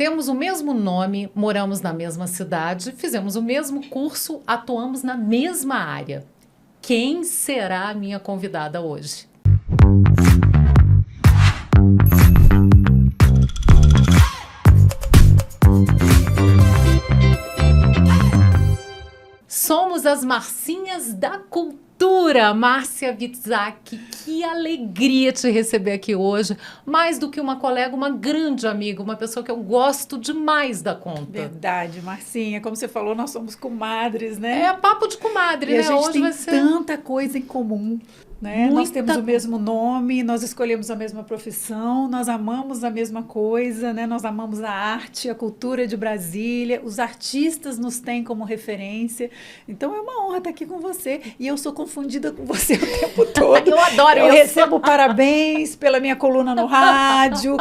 Temos o mesmo nome, moramos na mesma cidade, fizemos o mesmo curso, atuamos na mesma área. Quem será a minha convidada hoje? Somos as Marcinhas da Cultura. Márcia Witzak, que alegria te receber aqui hoje. Mais do que uma colega, uma grande amiga, uma pessoa que eu gosto demais da conta. Verdade, Marcinha. Como você falou, nós somos comadres, né? É papo de comadre, e né? A gente hoje tem vai ser tanta coisa em comum. Né? Nós temos o mesmo nome, nós escolhemos a mesma profissão, nós amamos a mesma coisa, né? Nós amamos a arte, a cultura de Brasília, os artistas nos têm como referência. Então é uma honra estar aqui com você. E eu sou confundida com você o tempo todo. Eu adoro isso. Eu recebo parabéns pela minha coluna no rádio.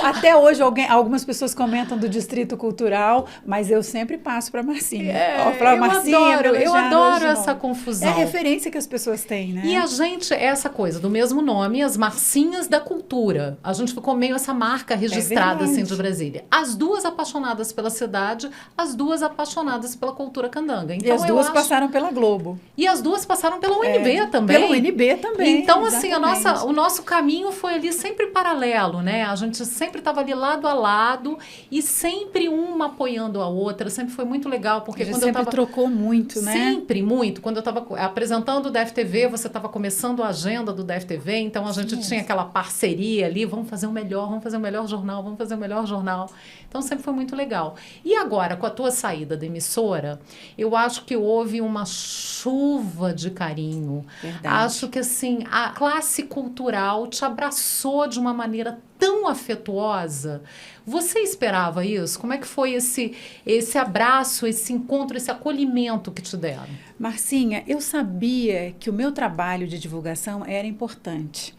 Até hoje algumas pessoas comentam do Distrito Cultural, mas eu sempre passo para Marcinha. Eu adoro essa confusão. É a referência que as pessoas têm, né? E a gente é essa coisa do mesmo nome, as Marcinhas da Cultura. A gente ficou meio essa marca registrada assim de Brasília. As duas apaixonadas pela cidade, as duas apaixonadas pela cultura candanga. Então, e as duas passaram pela Globo. E as duas passaram pela UNB também. Pela UNB também. Então, assim, o nosso caminho foi ali sempre paralelo, né? A gente sempre estava ali lado a lado e sempre uma apoiando a outra. Sempre foi muito legal, porque quando sempre trocou muito, né? Sempre, muito. Quando eu estava apresentando o DFTV, você estava começando a agenda do DFTV, então a gente tinha aquela parceria ali, vamos fazer o melhor jornal, vamos fazer o melhor jornal. Então sempre foi muito legal. E agora, com a tua saída da emissora, eu acho que houve uma chuva de carinho. Verdade. Acho que, assim, a classe cultural te abraçou de uma maneira tão afetuosa. Você esperava isso? Como é que foi esse abraço, esse encontro, esse acolhimento que te deram? Marcinha, eu sabia que o meu trabalho de divulgação era importante.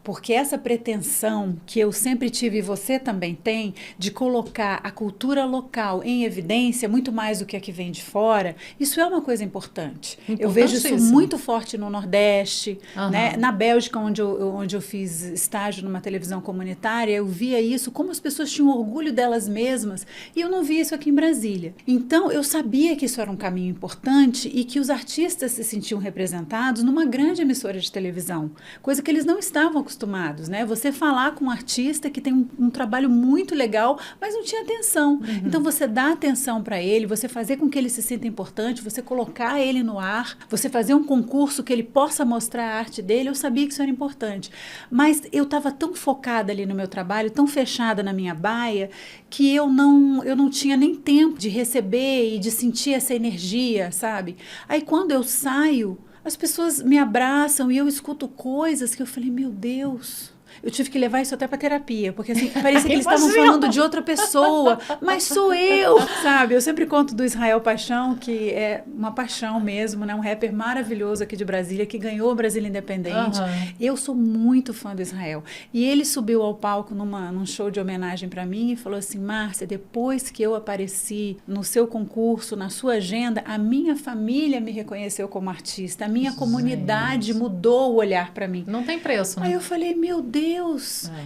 Porque essa pretensão que eu sempre tive e você também tem, de colocar a cultura local em evidência, muito mais do que a que vem de fora, isso é uma coisa importante. Eu vejo isso muito forte no Nordeste, né? Na Bélgica, onde eu fiz estágio numa televisão comunitária, eu via isso, como as pessoas tinham orgulho delas mesmas, e eu não via isso aqui em Brasília. Então, eu sabia que isso era um caminho importante e que os artistas se sentiam representados numa grande emissora de televisão, coisa que eles não estavam acostumados, né? Você falar com um artista que tem um trabalho muito legal, mas não tinha atenção. Então, você dá atenção para ele, você fazer com que ele se sinta importante, você colocar ele no ar, você fazer um concurso que ele possa mostrar a arte dele, eu sabia que isso era importante. Mas eu estava tão focada ali no meu trabalho, tão fechada na minha baia, que eu não tinha nem tempo de receber e de sentir essa energia, sabe? Aí, quando eu saio, as pessoas me abraçam e eu escuto coisas que eu falei, meu Deus, eu tive que levar isso até para terapia, porque assim, parecia que eles estavam falando de outra pessoa, mas sou eu, sabe? Eu sempre conto do Israel Paixão, que é uma paixão mesmo, né? Um rapper maravilhoso aqui de Brasília, que ganhou o Brasília Independente. Eu sou muito fã do Israel. E ele subiu ao palco num show de homenagem para mim e falou assim, Márcia, depois que eu apareci no seu concurso, na sua agenda, a minha família me reconheceu como artista, a minha comunidade mudou o olhar para mim. Não tem preço, né? Aí eu falei, meu Deus,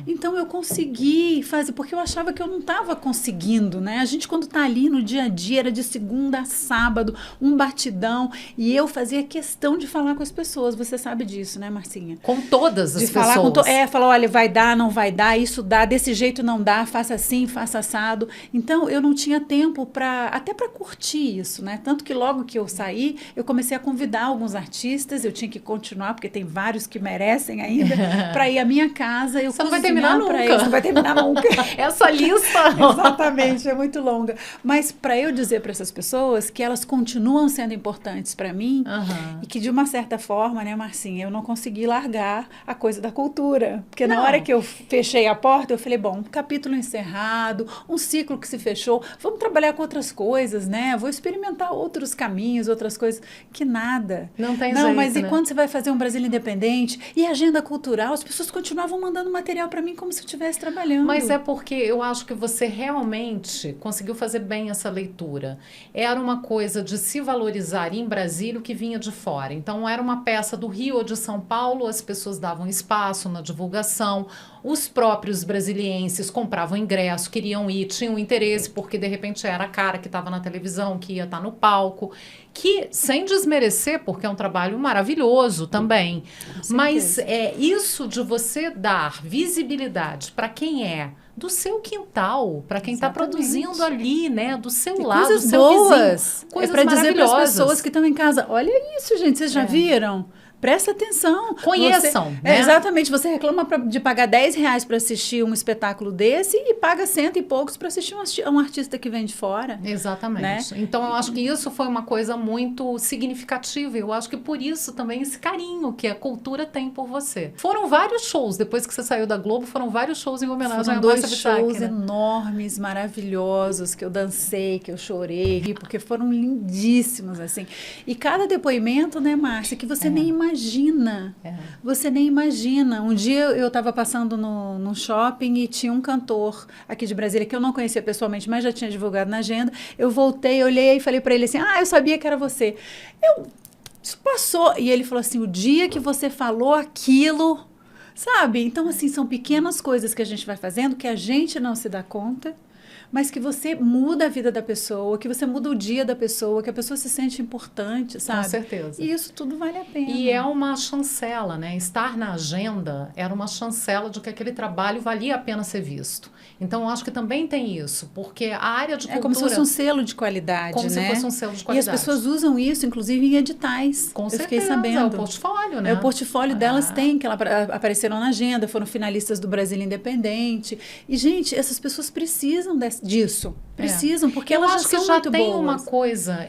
então eu consegui fazer, porque eu achava que eu não estava conseguindo, né? A gente quando está ali no dia a dia, era de segunda a sábado, um batidão, e eu fazia questão de falar com as pessoas, você sabe disso, né, Marcinha? Com todas as pessoas. Falar, olha, vai dar, não vai dar, isso dá, desse jeito não dá, faça assim, faça assado. Então eu não tinha tempo até para curtir isso, né? Tanto que logo que eu saí, eu comecei a convidar alguns artistas, eu tinha que continuar, porque tem vários que merecem ainda, para ir à minha casa. Você não vai terminar nunca. Não vai terminar nunca. Essa lista. Exatamente, é muito longa. Mas para eu dizer para essas pessoas que elas continuam sendo importantes para mim e que de uma certa forma, né, Marcinha, eu não consegui largar a coisa da cultura. Porque na hora que eu fechei a porta, eu falei, bom, um capítulo encerrado, um ciclo que se fechou, vamos trabalhar com outras coisas, né? Vou experimentar outros caminhos, outras coisas, que nada. Não tem jeito, mas né? E quando você vai fazer um Brasília Independente e agenda cultural, as pessoas continuavam mandando material para mim como se eu estivesse trabalhando. Mas é porque eu acho que você realmente conseguiu fazer bem essa leitura. Era uma coisa de se valorizar em Brasília o que vinha de fora. Então, era uma peça do Rio ou de São Paulo, as pessoas davam espaço na divulgação. Os próprios brasilienses compravam ingresso, queriam ir, tinham interesse, porque de repente era a cara que estava na televisão, que ia estar no palco, que, sem desmerecer, porque é um trabalho maravilhoso também, mas isso de você dar visibilidade para quem é do seu quintal, para quem está produzindo ali, né, do seu lado, coisas do seu boas, vizinho, coisas para dizer para as maravilhosas. pessoas que estão em casa, olha isso, gente, vocês já viram? Presta atenção. Conheçam, né? Exatamente. Você reclama de pagar R$10 para assistir um espetáculo desse e paga 100 e poucos para assistir um artista que vem de fora. Exatamente. Né? Então, eu acho que isso foi uma coisa muito significativa. Eu acho que por isso também esse carinho que a cultura tem por você. Foram vários shows, depois que você saiu da Globo, foram vários shows em homenagem a Márcia Bittar. Foram 2 shows enormes, maravilhosos, que eu dancei, que eu chorei, porque foram lindíssimos, assim. E cada depoimento, né, Márcia, que você nem imagina. Você nem imagina. Um dia eu estava passando num shopping e tinha um cantor aqui de Brasília que eu não conhecia pessoalmente, mas já tinha divulgado na agenda. Eu voltei, olhei e falei para ele assim, eu sabia que era você. Isso passou. E ele falou assim, o dia que você falou aquilo, sabe? Então, assim, são pequenas coisas que a gente vai fazendo que a gente não se dá conta, mas que você muda a vida da pessoa, que você muda o dia da pessoa, que a pessoa se sente importante, sabe? Com certeza. E isso tudo vale a pena. E é uma chancela, né? Estar na agenda era uma chancela de que aquele trabalho valia a pena ser visto. Então, eu acho que também tem isso, porque a área de cultura... É como se fosse um selo de qualidade, como né? se fosse um selo de qualidade. E as pessoas usam isso, inclusive, em editais. Com certeza, fiquei sabendo. É o portfólio, né? É o portfólio delas tem, que elas apareceram na agenda, foram finalistas do Brasil Independente. E, gente, essas pessoas precisam disso. Precisam, porque elas já são muito boas. Eu acho que já tem uma coisa,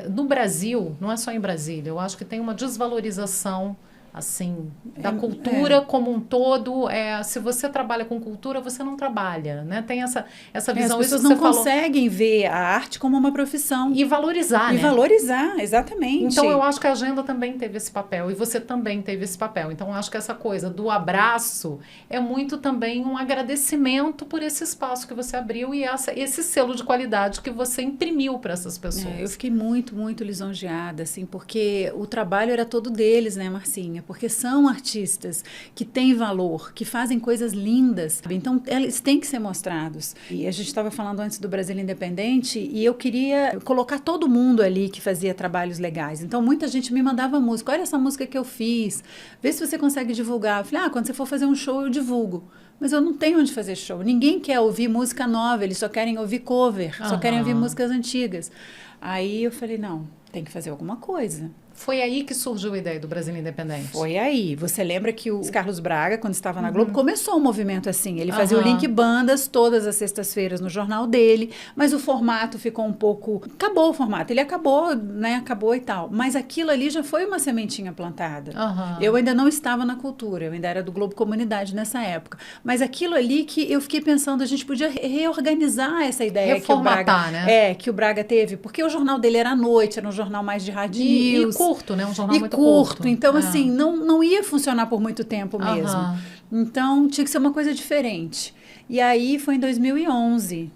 no Brasil, não é só em Brasília, eu acho que tem uma desvalorização assim, da cultura como um todo. Se você trabalha com cultura, você não trabalha, né? Tem essa visão. As pessoas não conseguem ver a arte como uma profissão. E valorizar, né? E valorizar, exatamente. Então, eu acho que a agenda também teve esse papel, e você também teve esse papel. Então, eu acho que essa coisa do abraço é muito também um agradecimento por esse espaço que você abriu e esse selo de qualidade que você imprimiu para essas pessoas. Eu fiquei muito, muito lisonjeada, assim, porque o trabalho era todo deles, né, Marcinha? Porque são artistas que têm valor, que fazem coisas lindas. Então, eles têm que ser mostrados. E a gente estava falando antes do Brasil Independente e eu queria colocar todo mundo ali que fazia trabalhos legais. Então, muita gente me mandava música. Olha essa música que eu fiz. Vê se você consegue divulgar. Eu falei, quando você for fazer um show, eu divulgo. Mas eu não tenho onde fazer show. Ninguém quer ouvir música nova, eles só querem ouvir cover, só querem ouvir músicas antigas. Aí eu falei, não, tem que fazer alguma coisa. Foi aí que surgiu a ideia do Brasil Independente? Foi aí. Você lembra que o Carlos Braga, quando estava na Globo, começou um movimento assim. Ele fazia o Link Bandas todas as sextas-feiras no jornal dele, mas o formato ficou um pouco... Acabou o formato. Ele acabou, né? Acabou e tal. Mas aquilo ali já foi uma sementinha plantada. Eu ainda não estava na cultura, eu ainda era do Globo Comunidade nessa época. Mas aquilo ali que eu fiquei pensando, a gente podia reorganizar essa ideia que o Braga... né? Que o Braga teve. Porque o jornal dele era à noite, era um jornal mais de rádio news. Curto, né? Um jornal muito curto. Então, assim, não ia funcionar por muito tempo mesmo. Então, tinha que ser uma coisa diferente. E aí, foi em 2011.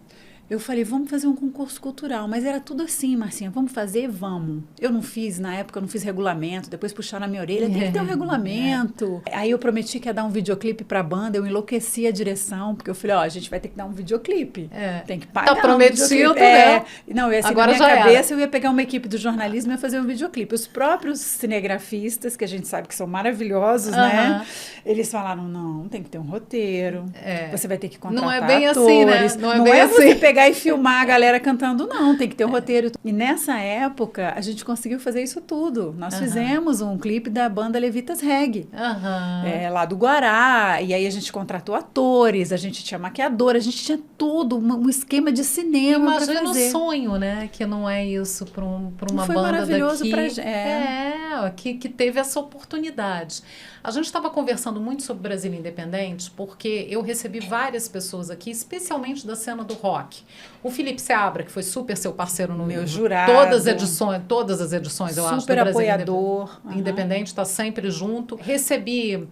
Eu falei, vamos fazer um concurso cultural. Mas era tudo assim, Marcinha, vamos fazer? Vamos. Eu não fiz, na época, eu não fiz regulamento. Depois puxaram na minha orelha, tem que ter um regulamento. Aí eu prometi que ia dar um videoclipe pra banda. Eu enlouqueci a direção, porque eu falei, a gente vai ter que dar um videoclipe. Tem que pagar. Tá prometido, né? Não, assim, agora na minha cabeça, eu ia pegar uma equipe do jornalismo e ia fazer um videoclipe. Os próprios cinegrafistas, que a gente sabe que são maravilhosos, né? Eles falaram, não, tem que ter um roteiro. Você vai ter que contratar não é bem atores. Assim, né? Não é assim. Você pegar e filmar a galera cantando, não, tem que ter um roteiro. E nessa época, a gente conseguiu fazer isso tudo. Nós fizemos um clipe da banda Levitas Reggae, lá do Guará, e aí a gente contratou atores, a gente tinha maquiador, a gente tinha tudo, um esquema de cinema para fazer. Imagina o sonho, né, que não é isso para uma banda daqui. Foi maravilhoso pra gente. Que teve essa oportunidade. A gente estava conversando muito sobre Brasil Independente, porque eu recebi várias pessoas aqui, especialmente da cena do rock. O Felipe Seabra, que foi super seu parceiro no meu jurado. Todas as edições, eu acho, do Brasil apoiador. Independente, está sempre junto. Recebi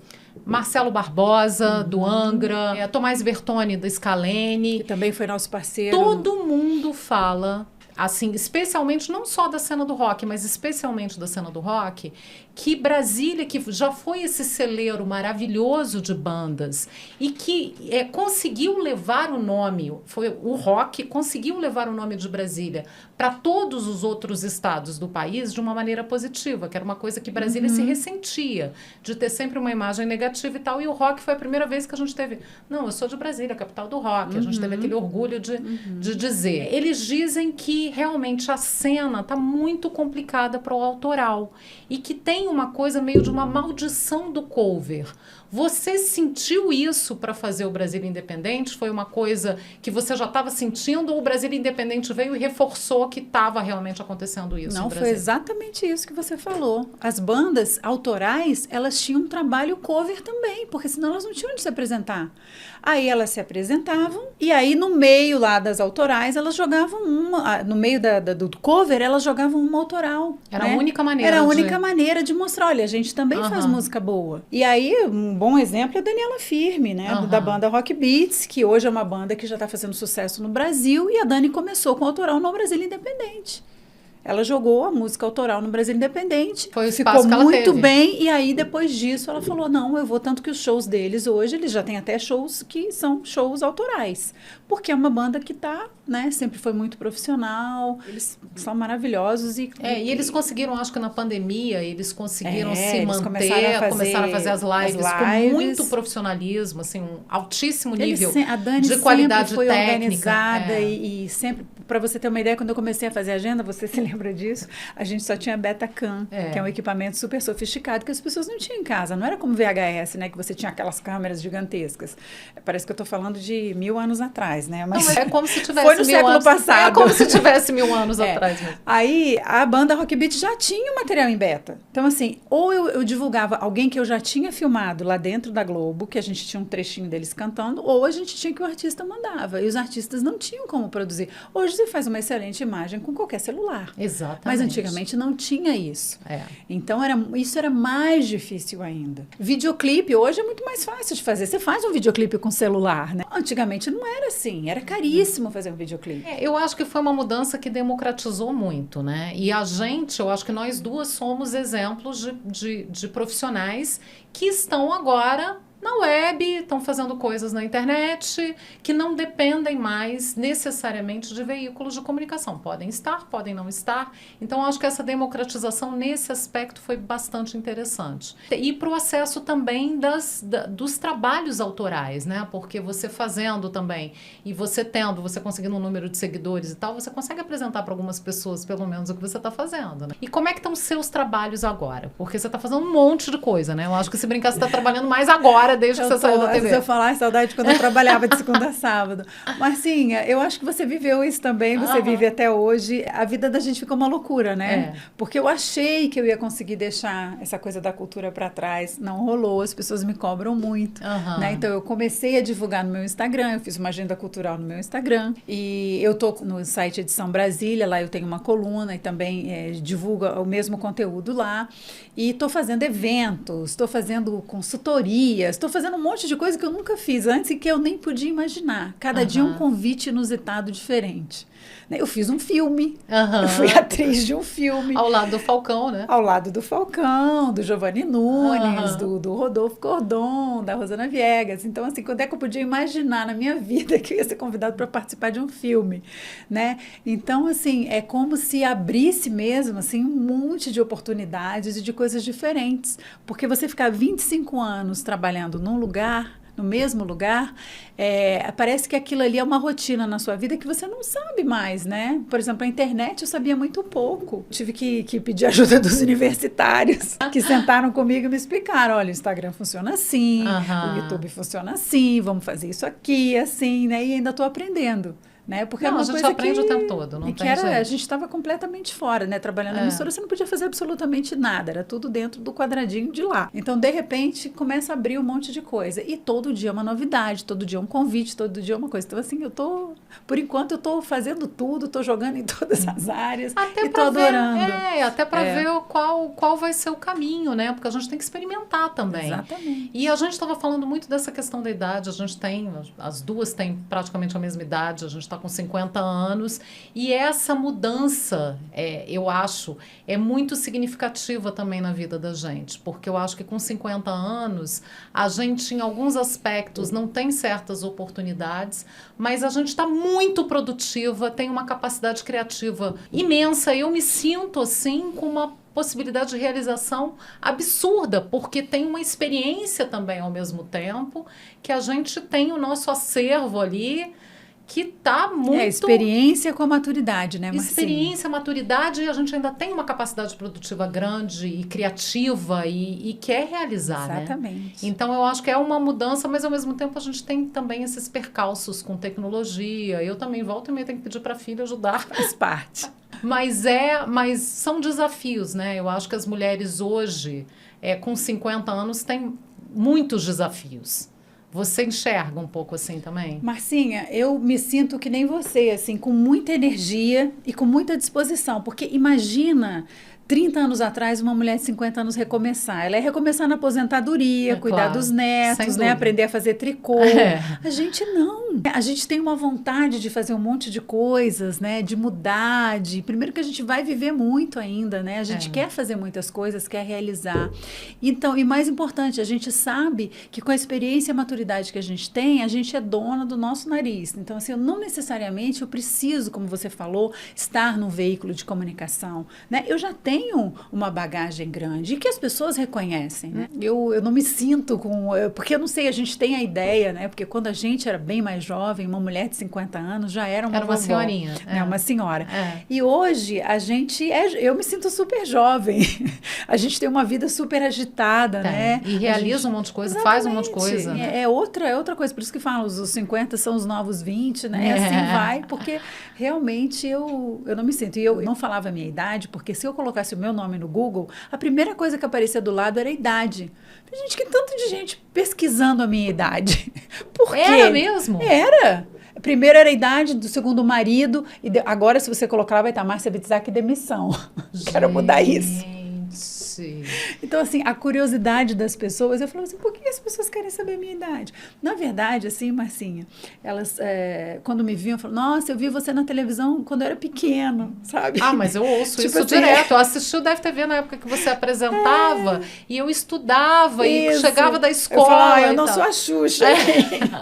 Marcelo Barbosa, do Angra, Tomás Bertoni, da Scalene. Que também foi nosso parceiro. Todo mundo fala assim, especialmente não só da cena do rock, mas especialmente da cena do rock, que Brasília, que já foi esse celeiro maravilhoso de bandas e que conseguiu levar o nome, foi o rock, conseguiu levar o nome de Brasília para todos os outros estados do país de uma maneira positiva, que era uma coisa que Brasília se ressentia de ter sempre uma imagem negativa e tal, e o rock foi a primeira vez que a gente teve, não, eu sou de Brasília, capital do rock, a gente teve aquele orgulho de dizer. Eles dizem que realmente a cena está muito complicada para o autoral e que tem uma coisa meio de uma maldição do cover. Você sentiu isso para fazer o Brasília Independente? Foi uma coisa que você já estava sentindo ou o Brasília Independente veio e reforçou que estava realmente acontecendo isso? Não, foi exatamente isso que você falou. As bandas autorais, elas tinham um trabalho cover também, porque senão elas não tinham onde se apresentar. Aí elas se apresentavam e aí no meio lá das autorais, elas jogavam no meio do cover, elas jogavam uma autoral. Era a única maneira. Era a única maneira de mostrar, olha, a gente também faz música boa. E aí, um bom exemplo é a Daniela Firme, né? Da banda Rock Beats, que hoje é uma banda que já está fazendo sucesso no Brasil, e a Dani começou com autoral no Brasília Independente. Ela jogou a música autoral no Brasil Independente, foi o espaço ficou que ela muito teve. bem, e aí depois disso ela falou, não, eu vou, tanto que os shows deles hoje, eles já têm até shows que são shows autorais, porque é uma banda que tá, né, sempre foi muito profissional, eles são maravilhosos. E eles conseguiram, acho que na pandemia, eles conseguiram se manter, começaram a fazer as lives com muito profissionalismo, assim, um altíssimo nível a Dani de qualidade foi técnica. Organizada e sempre, para você ter uma ideia, quando eu comecei a fazer agenda, você se lembra disso? A gente só tinha Betacam, que é um equipamento super sofisticado que as pessoas não tinham em casa. Não era como VHS, né? Que você tinha aquelas câmeras gigantescas. Parece que eu estou falando de 1000 anos atrás, né? Mas é como se tivesse foi no século passado. É como se tivesse 1000 anos atrás mesmo. Aí, a banda Rock Beat já tinha o material em beta. Então, assim, ou eu divulgava alguém que eu já tinha filmado lá dentro da Globo, que a gente tinha um trechinho deles cantando, ou a gente tinha que o artista mandava. E os artistas não tinham como produzir. Hoje você faz uma excelente imagem com qualquer celular. Exatamente. Mas antigamente não tinha isso. Então, isso era mais difícil ainda. Videoclipe hoje é muito mais fácil de fazer. Você faz um videoclipe com celular, né? Antigamente não era assim. Era caríssimo fazer um videoclipe. Eu acho que foi uma mudança que democratizou muito, né? E eu acho que nós duas somos exemplos de profissionais que estão agora na web, estão fazendo coisas na internet que não dependem mais necessariamente de veículos de comunicação. Podem estar, podem não estar. Então, acho que essa democratização nesse aspecto foi bastante interessante. E para o acesso também dos trabalhos autorais, né? Porque você fazendo também e você conseguindo um número de seguidores e tal, você consegue apresentar para algumas pessoas, pelo menos, o que você está fazendo, né? E como é que estão os seus trabalhos agora? Porque você está fazendo um monte de coisa, né? Eu acho que se brincar, você está trabalhando mais agora, desde que você saiu da TV. Eu falar saudade quando eu trabalhava de segunda a sábado. Marcinha, eu acho que você viveu isso também, você vive até hoje. A vida da gente ficou uma loucura, né? Porque eu achei que eu ia conseguir deixar essa coisa da cultura para trás. Não rolou, as pessoas me cobram muito. Né? Então, eu comecei a divulgar no meu Instagram, eu fiz uma agenda cultural no meu Instagram. E eu tô no site Edição Brasília, lá eu tenho uma coluna e também divulgo o mesmo conteúdo lá. E estou fazendo eventos, estou fazendo consultorias, estou fazendo um monte de coisa que eu nunca fiz antes e que eu nem podia imaginar. Cada dia um convite inusitado diferente. Eu fiz um filme, eu fui atriz de um filme. Ao lado do Falcão, né? Ao lado do Falcão, do Giovanni Nunes, do Rodolfo Cordon, da Rosana Viegas. Então, assim, quando é que eu podia imaginar na minha vida que eu ia ser convidado para participar de um filme, né? Então, assim, é como se abrisse mesmo, assim, um monte de oportunidades e de coisas diferentes. Porque você ficar 25 anos trabalhando num lugar, no mesmo lugar, parece que aquilo ali é uma rotina na sua vida que você não sabe mais, né? Por exemplo, a internet eu sabia muito pouco. Tive que pedir ajuda dos universitários que sentaram comigo e me explicaram, olha, o Instagram funciona assim, o YouTube funciona assim, vamos fazer isso aqui, assim, né? E ainda estou aprendendo. Né? Porque não, uma a gente coisa aprende o tempo todo, não tem jeito. A gente estava completamente fora, né? Trabalhando na emissora, você não podia fazer absolutamente nada, era tudo dentro do quadradinho de lá. Então, de repente, começa a abrir um monte de coisa. E todo dia é uma novidade, todo dia é um convite, todo dia é uma coisa. Então, assim, por enquanto, eu estou fazendo tudo, estou jogando em todas as áreas e estou adorando. Até para ver qual vai ser o caminho, né? Porque a gente tem que experimentar também. Exatamente. E a gente estava falando muito dessa questão da idade, a gente tem, as duas têm praticamente a mesma idade, a gente está com 50 anos. E essa mudança, eu acho, é muito significativa também na vida da gente. Porque eu acho que com 50 anos, a gente, em alguns aspectos, não tem certas oportunidades, mas a gente está muito produtiva, tem uma capacidade criativa imensa. Eu me sinto, assim, com uma possibilidade de realização absurda, porque tem uma experiência também ao mesmo tempo, que a gente tem o nosso acervo ali, que está muito... experiência com a maturidade, né, Marcinha? Experiência, maturidade, e a gente ainda tem uma capacidade produtiva grande e criativa e quer realizar, Exatamente. né? Então, eu acho que é uma mudança, mas ao mesmo tempo a gente tem também esses percalços com tecnologia. Eu também volto e meio tenho que pedir para a filha ajudar. Faz parte. Mas são desafios, né? Eu acho que as mulheres hoje, com 50 anos, têm muitos desafios. Você enxerga um pouco assim também? Marcinha, eu me sinto que nem você, assim, com muita energia e com muita disposição, porque imagina 30 anos atrás uma mulher de 50 anos recomeçar. Ela ia recomeçar na aposentadoria, cuidar dos netos, né, aprender a fazer tricô. A gente não. A gente tem uma vontade de fazer um monte de coisas, né, de mudar, primeiro que a gente vai viver muito ainda, né? A gente quer fazer muitas coisas, quer realizar. Então, e mais importante, a gente sabe que com a experiência e a maturidade que a gente é dona do nosso nariz. Então, assim, não necessariamente eu preciso, como você falou, estar num veículo de comunicação, né? Eu já tenho uma bagagem grande e que as pessoas reconhecem, né? Eu não me sinto com... Porque eu não sei, a gente tem a ideia, né? Porque quando a gente era bem mais jovem, uma mulher de 50 anos já era uma vovó, senhorinha. Né? Uma senhora. E hoje a gente eu me sinto super jovem. A gente tem uma vida super agitada, né? E realiza um monte de coisa, faz um monte de coisa. Né? É outra coisa. Por isso que falam, os 50 são os novos 20, né? Assim vai, porque realmente eu não me sinto. E eu não falava a minha idade, porque se eu colocasse o meu nome no Google, a primeira coisa que aparecia do lado era a idade. Gente, que tanto de gente pesquisando a minha idade. Por quê? Era mesmo? Era. Primeiro era a idade do segundo marido, e agora se você colocar vai estar Márcia Bitzac demissão. Quero mudar isso. Então, assim, a curiosidade das pessoas, eu falo assim, por que as pessoas querem saber a minha idade? Na verdade, assim, Marcinha, elas, quando me viam, falam, nossa, eu vi você na televisão quando eu era pequeno, sabe? Mas eu ouço tipo isso assim, direto. Eu assisti o DFTV na época que você apresentava e eu estudava e chegava da escola. Eu falava, eu não sou a Xuxa.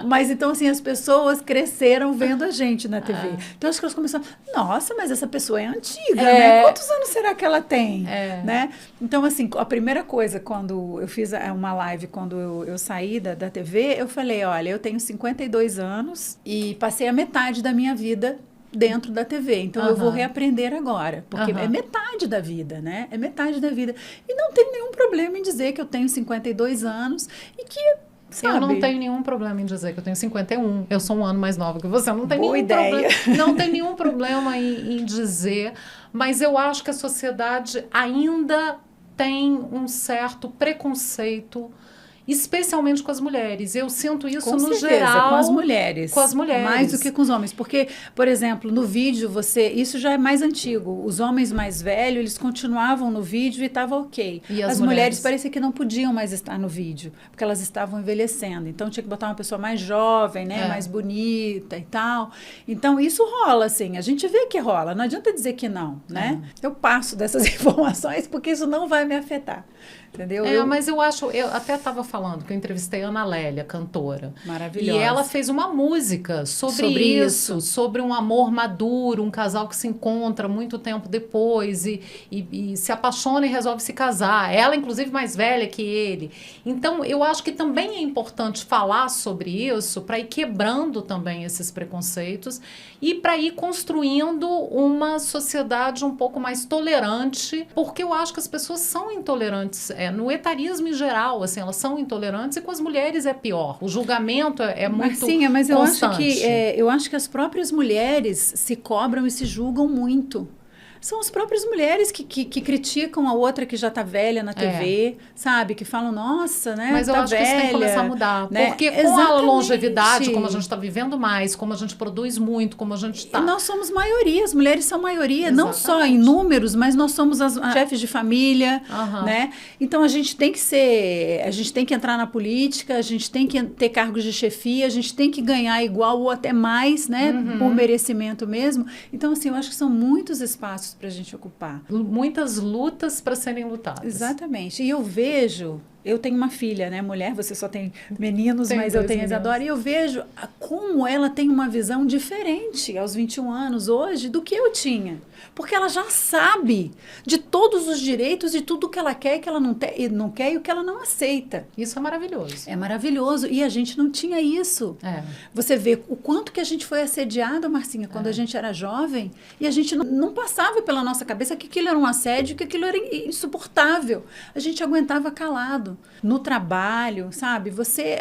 Mas então, assim, as pessoas cresceram vendo a gente na TV. Então, acho que elas começaram, nossa, mas essa pessoa é antiga, né? Quantos anos será que ela tem? Né? Então, assim, a primeira coisa, quando eu fiz uma live, quando eu saí da TV, eu falei, olha, eu tenho 52 anos e passei a metade da minha vida dentro da TV. Então, eu vou reaprender agora, porque é metade da vida, né? É metade da vida. E não tem nenhum problema em dizer que eu tenho 52 anos e que... Sabe? Eu não tenho nenhum problema em dizer que eu tenho 51. Eu sou um ano mais nova que você. Não tem Boa nenhum ideia. problema. Não tem nenhum problema em dizer. Mas eu acho que a sociedade ainda tem um certo preconceito, especialmente com as mulheres. Eu sinto isso com no certeza, geral. com as mulheres. Com as mulheres. Mais do que com os homens. Porque, por exemplo, no vídeo, isso já é mais antigo. Os homens mais velhos, eles continuavam no vídeo e estava ok. E as mulheres parecia que não podiam mais estar no vídeo, porque elas estavam envelhecendo. Então, tinha que botar uma pessoa mais jovem, né? Mais bonita e tal. Então, isso rola, assim. A gente vê que rola. Não adianta dizer que não, né? Eu passo dessas informações porque isso não vai me afetar. Entendeu? Mas eu acho... Eu até estava falando que eu entrevistei a Ana Lélia, cantora. Maravilhosa. E ela fez uma música sobre isso, sobre um amor maduro, um casal que se encontra muito tempo depois e se apaixona e resolve se casar. Ela, inclusive, mais velha que ele. Então, eu acho que também é importante falar sobre isso para ir quebrando também esses preconceitos e para ir construindo uma sociedade um pouco mais tolerante, porque eu acho que as pessoas são intolerantes. No etarismo em geral, assim, elas são intolerantes e com as mulheres é pior. O julgamento é muito Marcinha, mas eu constante. acho que as próprias mulheres se cobram e se julgam muito. São as próprias mulheres que criticam a outra que já está velha na TV, sabe? Que falam, nossa, né? Mas eu tá acho velha, que isso tem que começar a mudar. Né? Porque com a longevidade, como a gente está vivendo mais, como a gente produz muito, como a gente está... Nós somos maioria, as mulheres são maioria, não só em números, mas nós somos as chefes de família, né? Então a gente tem que entrar na política, a gente tem que ter cargos de chefia, a gente tem que ganhar igual ou até mais, né? Por merecimento mesmo. Então, assim, eu acho que são muitos espaços para a gente ocupar. Muitas lutas para serem lutadas. Exatamente. E eu tenho uma filha, né, mulher, você só tem meninos, mas eu tenho a Isadora, e eu vejo como ela tem uma visão diferente aos 21 anos hoje do que eu tinha. Porque ela já sabe de todos os direitos e tudo que ela quer e que ela não quer e o que ela não aceita. Isso é maravilhoso. É maravilhoso. E a gente não tinha isso. Você vê o quanto que a gente foi assediada, Marcinha, quando a gente era jovem, e a gente não passava pela nossa cabeça que aquilo era um assédio, que aquilo era insuportável. A gente aguentava calado. No trabalho, sabe?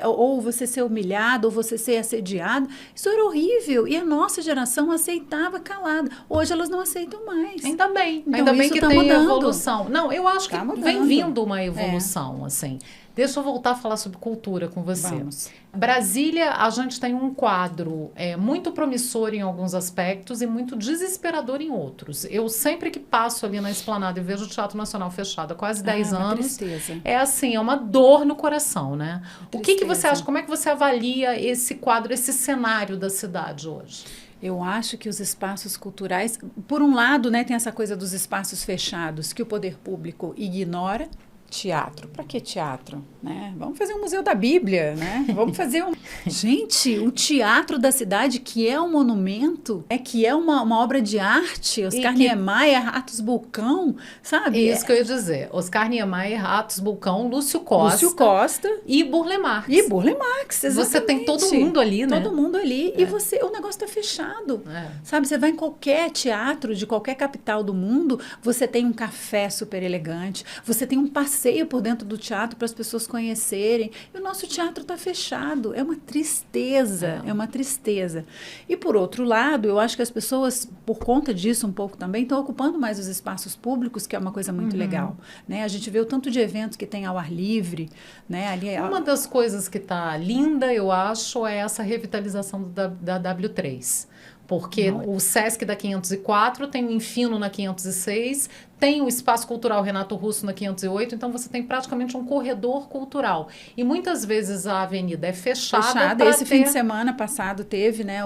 Ou você ser humilhado, ou você ser assediado, isso era horrível. E a nossa geração aceitava calada. Hoje elas não aceitam mais. Ainda bem. Então, ainda bem que tá tem mudando. evolução. Não, eu acho que vem vindo uma evolução, assim. Deixa eu voltar a falar sobre cultura com você. Vamos. Brasília, a gente tem um quadro muito promissor em alguns aspectos e muito desesperador em outros. Eu sempre que passo ali na Esplanada e vejo o Teatro Nacional fechado há quase 10 anos, tristeza. é assim, é uma dor no coração, né? O que você acha? Como é que você avalia esse quadro, esse cenário da cidade hoje? Eu acho que os espaços culturais, por um lado, né, tem essa coisa dos espaços fechados que o poder público ignora. Teatro. Para que teatro? Né? Vamos fazer um museu da Bíblia, né? Vamos fazer um... Gente, o teatro da cidade, que é um monumento, que é uma obra de arte, Oscar Niemeyer, Atos Bulcão, sabe? Isso que eu ia dizer. Oscar Niemeyer, Atos Bulcão, Lúcio Costa e Burle Marx. Exatamente. Você tem todo mundo ali, né? Todo mundo ali. E o negócio está fechado. Sabe, você vai em qualquer teatro de qualquer capital do mundo, você tem um café super elegante, você tem um passeio por dentro do teatro para as pessoas conhecerem. E o nosso teatro está fechado. É uma tristeza, é uma tristeza. E, por outro lado, eu acho que as pessoas, por conta disso um pouco também, estão ocupando mais os espaços públicos, que é uma coisa muito legal. Né? A gente vê o tanto de eventos que tem ao ar livre. Né? Ali uma das coisas que está linda, eu acho, é essa revitalização da W3. Porque o Sesc da 504 tem o Infino na 506, tem o Espaço Cultural Renato Russo na 508, então você tem praticamente um corredor cultural. E muitas vezes a avenida é fechada. Esse fim de semana passado teve, né,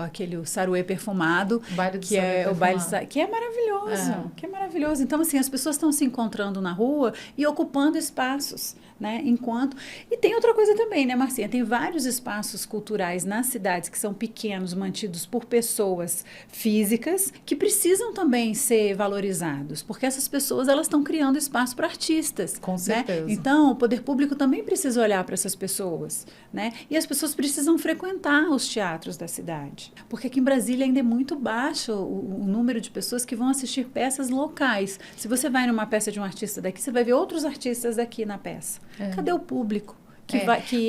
aquele Saruê perfumado, que é o baile, que é maravilhoso, que é maravilhoso. Então, assim, as pessoas estão se encontrando na rua e ocupando espaços, né, e tem outra coisa também, né, Marcinha? Tem vários espaços culturais nas cidades que são pequenos, mantidos por pessoas físicas, que precisam também ser valorizados, porque essas pessoas, elas estão criando espaço para artistas. Com certeza. Né? Então, o poder público também precisa olhar para essas pessoas, né? E as pessoas precisam frequentar os teatros da cidade, porque aqui em Brasília ainda é muito baixo o número de pessoas que vão assistir peças locais. Se você vai numa peça de um artista daqui, você vai ver outros artistas daqui na peça. Cadê o público?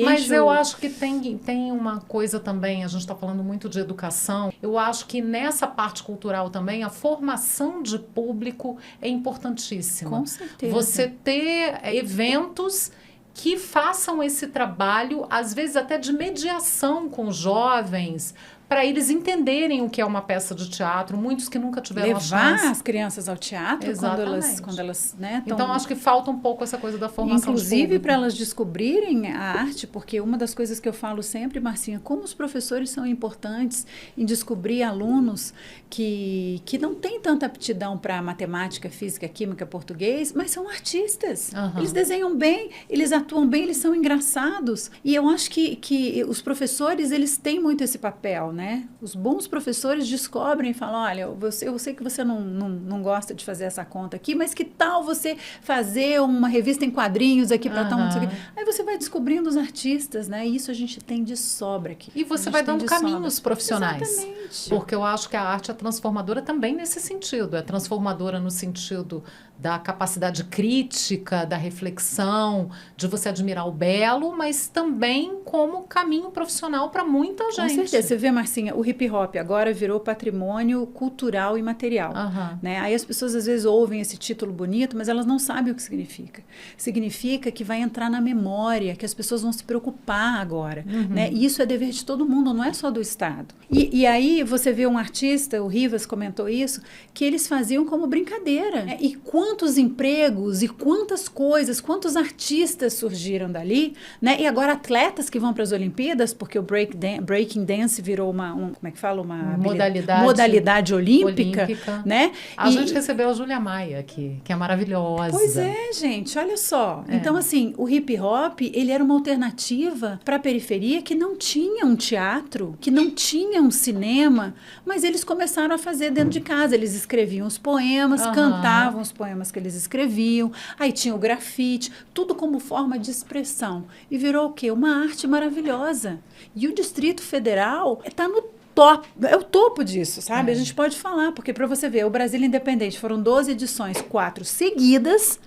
Mas eu acho que tem uma coisa também, a gente está falando muito de educação, eu acho que nessa parte cultural também, a formação de público é importantíssima. Com certeza. Você ter eventos que façam esse trabalho, às vezes até de mediação com os jovens, para eles entenderem o que é uma peça de teatro, muitos que nunca tiveram a chance. Levar as crianças ao teatro quando elas né, Então, acho que falta um pouco essa coisa da formação. Inclusive, para elas descobrirem a arte, porque uma das coisas que eu falo sempre, Marcinha, como os professores são importantes em descobrir alunos que não têm tanta aptidão para matemática, física, química, português, mas são artistas. Eles desenham bem, eles atuam bem, eles são engraçados. E eu acho que os professores, eles têm muito esse papel, né? Os bons professores descobrem e falam, olha, eu sei que você não gosta de fazer essa conta aqui, mas que tal você fazer uma revista em quadrinhos aqui para tal, não sei o quê. Aí você vai descobrindo os artistas, né? E isso a gente tem de sobra aqui. E você vai dando caminhos profissionais. Exatamente. Porque eu acho que a arte é transformadora também nesse sentido. É transformadora no sentido da capacidade crítica, da reflexão, de você admirar o belo, mas também como caminho profissional para muita gente. Com certeza. Você vê, Marcinha, Marcinha, o hip hop agora virou patrimônio cultural e material, né? Aí as pessoas às vezes ouvem esse título bonito, mas elas não sabem o que significa. Significa que vai entrar na memória, que as pessoas vão se preocupar agora, né? E isso é dever de todo mundo, não é só do Estado. E aí você vê um artista, o Rivas comentou isso, que eles faziam como brincadeira, né? E quantos empregos e quantas coisas, quantos artistas surgiram dali, né? E agora atletas que vão para as Olimpíadas, porque o breaking dance virou como é que fala? Uma modalidade olímpica, né? A gente recebeu a Júlia Maia aqui, que é maravilhosa. Pois é, gente, olha só. Então, assim, o hip hop, ele era uma alternativa para a periferia que não tinha um teatro, que não tinha um cinema, mas eles começaram a fazer dentro de casa. Eles escreviam os poemas, cantavam os poemas que eles escreviam, aí tinha o grafite, tudo como forma de expressão. E virou o quê? Uma arte maravilhosa. E o Distrito Federal está no top, é o topo disso, sabe? A gente pode falar, porque para você ver, o Brasília Independente foram 12 edições, 4 seguidas.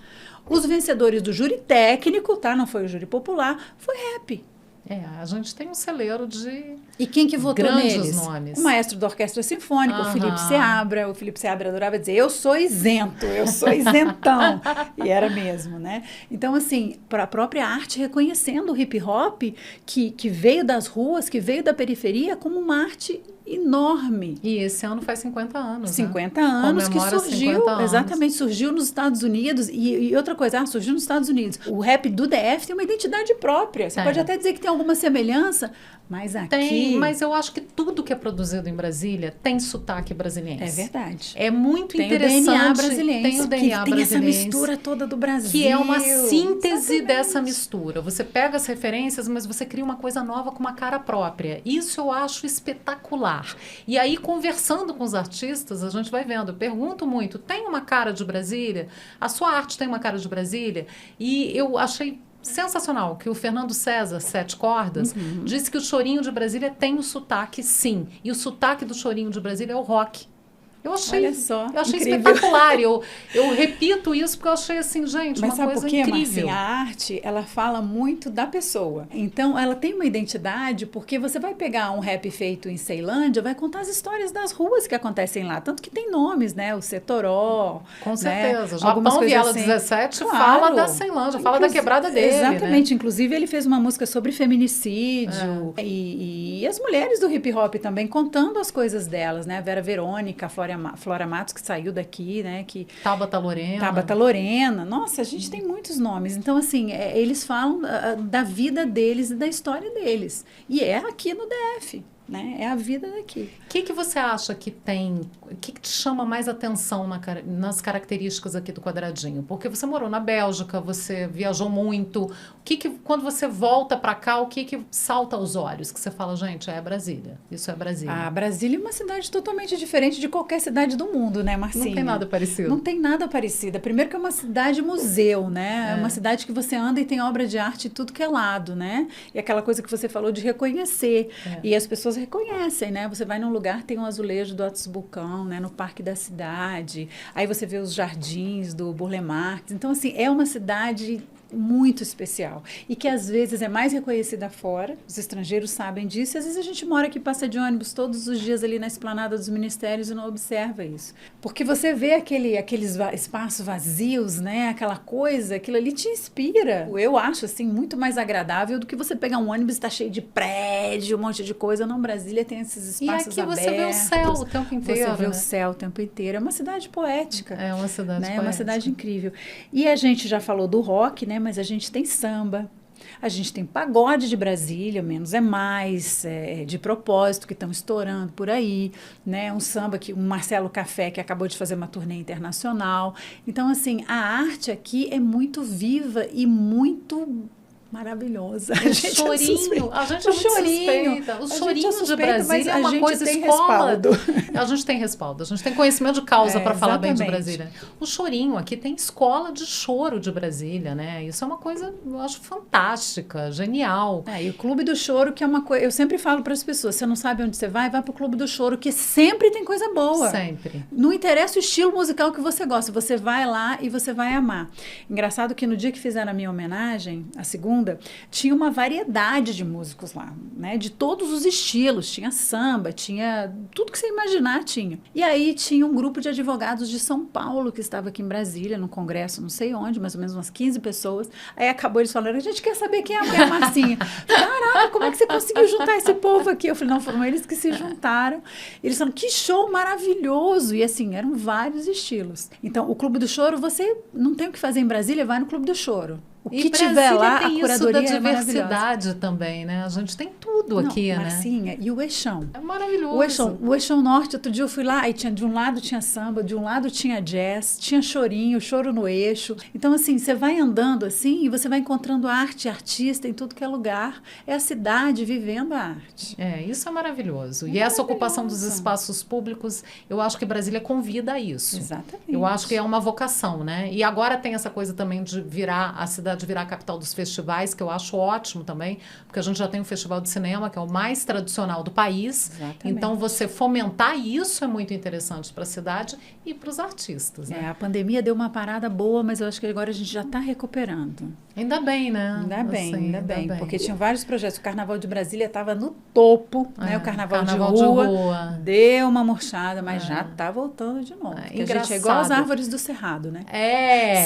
Os vencedores do júri técnico, tá? Não foi o júri popular, foi rap. A gente tem um celeiro de E quem que votou grandes neles? nomes. O maestro da Orquestra Sinfônica, o Felipe Seabra. O Felipe Seabra adorava dizer, eu sou isento, eu sou isentão. E era mesmo, né? Então, assim, para a própria arte reconhecendo o hip hop, que veio das ruas, que veio da periferia, como uma arte enorme. E esse ano faz 50 anos, 50 anos que surgiu, 50 anos. Exatamente, surgiu nos Estados Unidos. E outra coisa, surgiu nos Estados Unidos. O rap do DF tem uma identidade própria. Você pode até dizer que tem alguma semelhança, mas aqui... Tem, mas eu acho que tudo que é produzido em Brasília tem sotaque brasiliense. É verdade. É muito tem interessante. O DNA brasiliense, tem o DNA que tem essa brasiliense, mistura toda do Brasil. que é uma síntese Exatamente. dessa mistura. Você pega as referências, mas você cria uma coisa nova com uma cara própria. Isso eu acho espetacular. E aí, conversando com os artistas, a gente vai vendo. Eu pergunto muito, tem uma cara de Brasília? A sua arte tem uma cara de Brasília? E eu achei sensacional que o Fernando César, Sete Cordas, disse que o chorinho de Brasília tem o sotaque, sim. E o sotaque do chorinho de Brasília é o rock. Eu achei espetacular. Eu repito isso porque eu achei assim, gente, mas uma coisa por quê, incrível. Marcinha? A arte, ela fala muito da pessoa. Então, ela tem uma identidade, porque você vai pegar um rap feito em Ceilândia, vai contar as histórias das ruas que acontecem lá. Tanto que tem nomes, né? O Setoró. Com certeza. Né? Japão Viela assim. 17 fala da Ceilândia, fala da quebrada dele. Exatamente. Né? Inclusive, ele fez uma música sobre feminicídio. E as mulheres do hip hop também contando as coisas delas, né? A Vera Verônica, a Flora Matos, que saiu daqui, né? Tabata Lorena. Nossa, a gente tem muitos nomes. Então, assim, eles falam da vida deles e da história deles. E é aqui no DF, né? É a vida daqui. O que você acha que tem... O que te chama mais atenção nas características aqui do Quadradinho? Porque você morou na Bélgica, você viajou muito. Quando você volta para cá, o que salta aos olhos? Que você fala, gente, é Brasília. Isso é Brasília. Brasília é uma cidade totalmente diferente de qualquer cidade do mundo, né, Marcinha? Não tem nada parecido. Não tem nada parecido. Primeiro que é uma cidade museu, né? É uma cidade que você anda e tem obra de arte de tudo que é lado, né? E aquela coisa que você falou de reconhecer. E as pessoas reconhecem, né? Você vai num lugar, tem um azulejo do Atos Bulcão, né? No Parque da Cidade. Aí você vê os jardins do Burle Marx. Então, assim, é uma cidade muito especial e que às vezes é mais reconhecida fora, os estrangeiros sabem disso, e às vezes a gente mora aqui, passa de ônibus todos os dias ali na esplanada dos ministérios e não observa isso, porque você vê aqueles espaços vazios, né, aquela coisa, aquilo ali te inspira. Eu acho assim muito mais agradável do que você pegar um ônibus e tá cheio de prédio, um monte de coisa. Não, Brasília tem esses espaços abertos. E aqui você vê o céu o tempo inteiro. Você vê o céu o tempo inteiro. É uma cidade poética. É uma cidade poética. É uma cidade incrível. E a gente já falou do rock, né? Mas a gente tem samba, a gente tem pagode de Brasília, Menos é Mais, de propósito, que estão estourando por aí, né? Um samba que o Marcelo Café, que acabou de fazer uma turnê internacional. Então, assim, a arte aqui é muito viva e muito maravilhosa. A gente é muito suspeita. O chorinho de Brasília é uma coisa escola. A gente tem respaldo. A gente tem conhecimento de causa para falar bem de Brasília. O chorinho aqui tem escola de choro de Brasília, né? Isso é uma coisa, eu acho, fantástica, genial. E o Clube do Choro, que é uma coisa... Eu sempre falo para as pessoas, você não sabe onde você vai para o Clube do Choro, que sempre tem coisa boa. Sempre. Não interessa o estilo musical que você gosta, você vai lá e você vai amar. Engraçado que no dia que fizeram a minha homenagem, a segunda, banda, tinha uma variedade de músicos lá, né? De todos os estilos. Tinha samba, tinha tudo que você imaginar tinha. E aí tinha um grupo de advogados de São Paulo que estava aqui em Brasília, no congresso, não sei onde, mais ou menos umas 15 pessoas. Aí acabou eles falando, a gente quer saber quem é a Marcinha. Caraca, como é que você conseguiu juntar esse povo aqui? Eu falei, não, foram eles que se juntaram. Eles falaram, que show maravilhoso! E assim, eram vários estilos. Então, o Clube do Choro, você não tem o que fazer em Brasília, vai no Clube do Choro. O que tiver lá, a curadoria isso da é maravilhosa. diversidade também, né? A gente tem tudo aqui, né? Marcinha, e o Eixão. É maravilhoso. O Eixão Norte, outro dia eu fui lá, aí tinha, de um lado tinha samba, de um lado tinha jazz, tinha chorinho, choro no eixo. Então, assim, você vai andando assim e você vai encontrando arte, artista em tudo que é lugar. É a cidade vivendo a arte. Isso é maravilhoso. E essa ocupação dos espaços públicos, eu acho que Brasília convida a isso. Exatamente. Eu acho que é uma vocação, né? E agora tem essa coisa também de virar a cidade, de virar a capital dos festivais, que eu acho ótimo também, porque a gente já tem o Festival de Cinema, que é o mais tradicional do país. Exatamente. Então, você fomentar isso é muito interessante para a cidade e para os artistas, né? A pandemia deu uma parada boa, mas eu acho que agora a gente já está recuperando. Ainda bem, né? Ainda bem, assim, ainda bem. Porque tinham vários projetos. O Carnaval de Brasília estava no topo, né? O Carnaval de rua deu uma murchada, mas já está voltando de novo. Porque a gente é igual as árvores do Cerrado, né?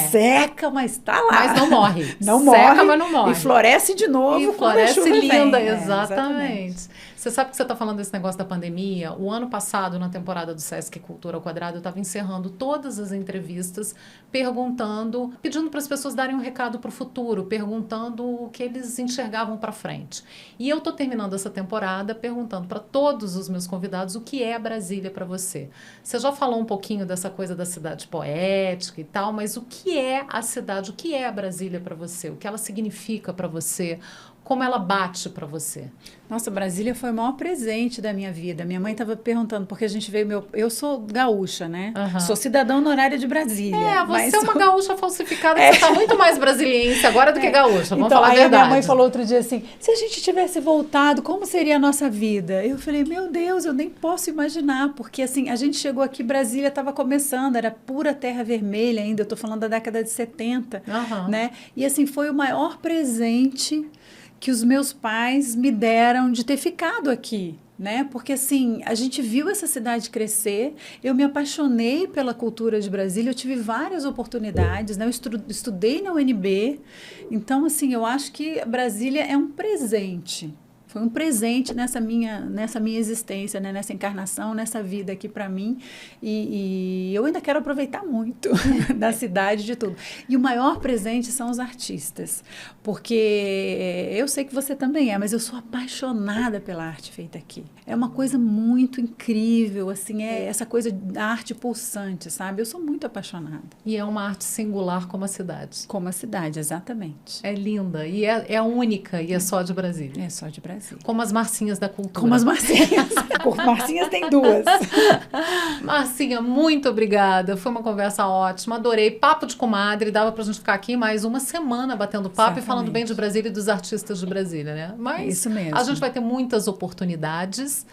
Seca, mas está lá. Mas não morre. Não Seca, morre. mas não morre. E floresce de novo. E floresce linda, vem. exatamente. Você sabe que você está falando desse negócio da pandemia? O ano passado, na temporada do Sesc Cultura ao Quadrado, eu estava encerrando todas as entrevistas pedindo para as pessoas darem um recado para o futuro, perguntando o que eles enxergavam para frente. E eu estou terminando essa temporada perguntando para todos os meus convidados o que é Brasília para você. Você já falou um pouquinho dessa coisa da cidade poética e tal, mas o que é a cidade, o que é a Brasília para você? O que ela significa para você? Como ela bate para você? Nossa, Brasília foi o maior presente da minha vida. Minha mãe estava perguntando, porque a gente veio... Eu sou gaúcha, né? Sou cidadã honorária de Brasília. Você é uma gaúcha falsificada, você está muito mais brasiliense agora do que gaúcha, vamos falar a aí verdade. Minha mãe falou outro dia assim, se a gente tivesse voltado, como seria a nossa vida? Eu falei, meu Deus, eu nem posso imaginar, porque assim, a gente chegou aqui, Brasília estava começando, era pura terra vermelha ainda, eu estou falando da década de 70, né? E assim, foi o maior presente que os meus pais me deram de ter ficado aqui, né? Porque assim, a gente viu essa cidade crescer, eu me apaixonei pela cultura de Brasília, eu tive várias oportunidades, né? Eu estudei na UNB, então assim, eu acho que Brasília é um presente. Foi um presente nessa minha existência, né? Nessa encarnação, nessa vida aqui para mim. E eu ainda quero aproveitar muito da cidade, de tudo. E o maior presente são os artistas. Porque eu sei que você também é, mas eu sou apaixonada pela arte feita aqui. É uma coisa muito incrível, assim, é essa coisa da arte pulsante, sabe? Eu sou muito apaixonada. E é uma arte singular como a cidade. Como a cidade, exatamente. É linda. E é única e é só de Brasília. É só de Brasília. Como as Marcinhas da cultura. Como as Marcinhas. Marcinhas tem duas. Marcinha, muito obrigada. Foi uma conversa ótima. Adorei. Papo de comadre. Dava pra gente ficar aqui mais uma semana batendo papo. Exatamente. E falando bem de Brasília e dos artistas de Brasília, né? Mas isso mesmo. A gente vai ter muitas oportunidades.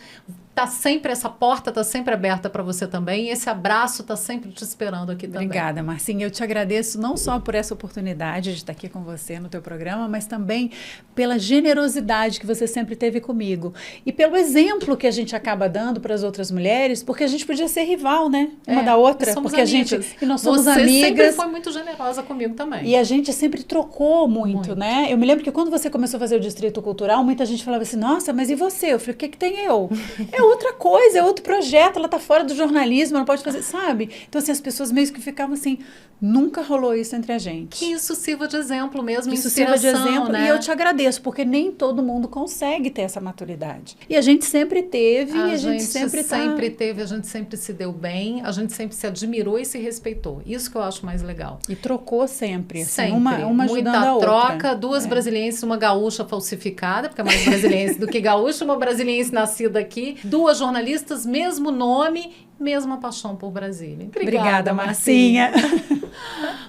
Essa porta está sempre aberta para você também, e esse abraço está sempre te esperando aqui também. Obrigada, Marcinha. Eu te agradeço não só por essa oportunidade de estar aqui com você no teu programa, mas também pela generosidade que você sempre teve comigo. E pelo exemplo que a gente acaba dando para as outras mulheres, porque a gente podia ser rival, né? Uma da outra. Porque amigas. E nós somos você amigas. Você sempre foi muito generosa comigo também. E a gente sempre trocou muito, né? Eu me lembro que quando você começou a fazer o Distrito Cultural, muita gente falava assim, nossa, mas e você? Eu falei, o que tem eu? É outra coisa, é outro projeto, ela tá fora do jornalismo, ela pode fazer, sabe? Então, assim, as pessoas meio que ficavam assim, nunca rolou isso entre a gente. Que isso sirva de exemplo mesmo, isso sirva de exemplo, né? E eu te agradeço, porque nem todo mundo consegue ter essa maturidade. E a gente sempre teve, a gente sempre teve, a gente sempre se deu bem, a gente sempre se admirou e se respeitou. Isso que eu acho mais legal. E trocou sempre, assim, sempre. Uma ajudando a outra. Muita troca, duas brasilienses, uma gaúcha falsificada, porque é mais brasiliense do que gaúcha, uma brasiliense nascida aqui, duas jornalistas, mesmo nome, mesma paixão por Brasília. Obrigada, Marcinha.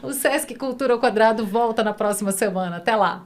O Sesc Cultura ao Quadrado volta na próxima semana. Até lá.